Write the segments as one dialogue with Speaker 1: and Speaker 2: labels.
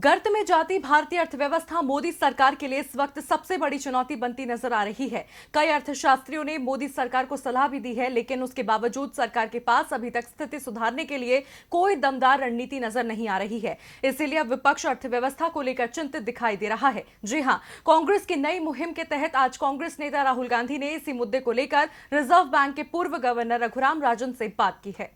Speaker 1: गर्त में जाती भारतीय अर्थव्यवस्था मोदी सरकार के लिए इस वक्त सबसे बड़ी चुनौती बनती नजर आ रही है। कई अर्थशास्त्रियों ने मोदी सरकार को सलाह भी दी है, लेकिन उसके बावजूद सरकार के पास अभी तक स्थिति सुधारने के लिए कोई दमदार रणनीति नजर नहीं आ रही है। इसीलिए अब विपक्ष अर्थव्यवस्था को लेकर चिंतित दिखाई दे रहा है। जी हां, कांग्रेस की नई मुहिम के तहत आज कांग्रेस नेता राहुल गांधी ने इसी मुद्दे को लेकर रिजर्व बैंक के पूर्व गवर्नर रघुराम राजन से बात की है।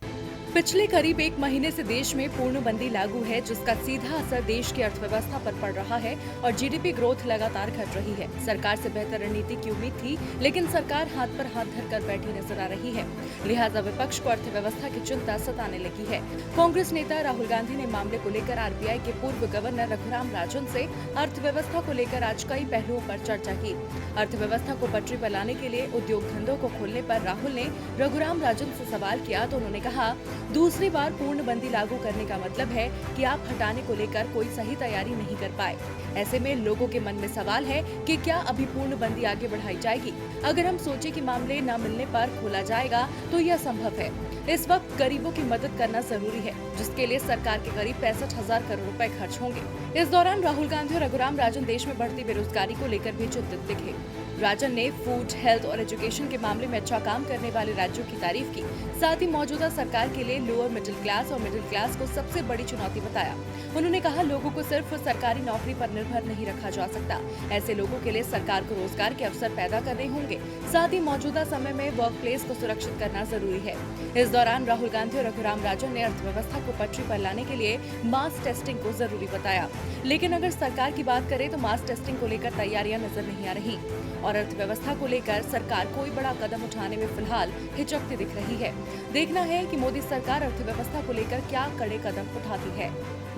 Speaker 1: पिछले करीब एक महीने से देश में पूर्णबंदी लागू है, जिसका सीधा असर देश की अर्थव्यवस्था पर पड़ रहा है और जीडीपी ग्रोथ लगातार घट रही है। सरकार से बेहतर रणनीति की उम्मीद थी, लेकिन सरकार हाथ पर हाथ धरकर बैठी नजर आ रही है। लिहाजा विपक्ष को अर्थव्यवस्था की चिंता सताने लगी है। कांग्रेस नेता राहुल गांधी ने मामले को लेकर आरबीआई के पूर्व गवर्नर रघुराम राजन से अर्थव्यवस्था को लेकर आज कई पहलुओं पर चर्चा की। अर्थव्यवस्था को पटरी पर लाने के लिए उद्योग धंधों को खोलने पर राहुल ने रघुराम राजन से सवाल किया तो उन्होंने कहा, दूसरी बार पूर्णबंदी लागू करने का मतलब है कि आप हटाने को लेकर कोई सही तैयारी नहीं कर पाए। ऐसे में लोगों के मन में सवाल है कि क्या अभी पूर्णबंदी आगे बढ़ाई जाएगी। अगर हम सोचे कि मामले न मिलने पर खोला जाएगा तो यह संभव है। इस वक्त गरीबों की मदद करना जरूरी है, जिसके लिए सरकार के करीब 65,000 करोड़ रुपए खर्च होंगे। इस दौरान राहुल गांधी और रघुराम राजन देश में बढ़ती बेरोजगारी को लेकर भी चिंतित दिखे। राजन ने फूड, हेल्थ और एजुकेशन के मामले में अच्छा काम करने वाले राज्यों की तारीफ की। साथ ही मौजूदा सरकार के लिए लोअर मिडिल क्लास और मिडिल क्लास को सबसे बड़ी चुनौती बताया। उन्होंने कहा, लोगों को सिर्फ सरकारी नौकरी पर निर्भर नहीं रखा जा सकता। ऐसे लोगों के लिए सरकार को रोजगार के अवसर पैदा करने होंगे। साथ ही मौजूदा समय में वर्क प्लेस को सुरक्षित करना जरूरी है। इस दौरान राहुल गांधी और रघुराम राजन ने अर्थव्यवस्था को पटरी पर लाने के लिए मास टेस्टिंग को जरूरी बताया। लेकिन अगर सरकार की बात करें तो मास टेस्टिंग को लेकर तैयारियां नजर नहीं आ रही और अर्थव्यवस्था को लेकर सरकार कोई बड़ा कदम उठाने में फिलहाल हिचकती दिख रही है। देखना है कि मोदी सरकार अर्थव्यवस्था को लेकर क्या कड़े कदम उठाती है।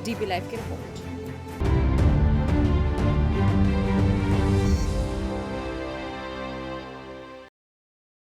Speaker 1: डीबी लाइव की रिपोर्ट।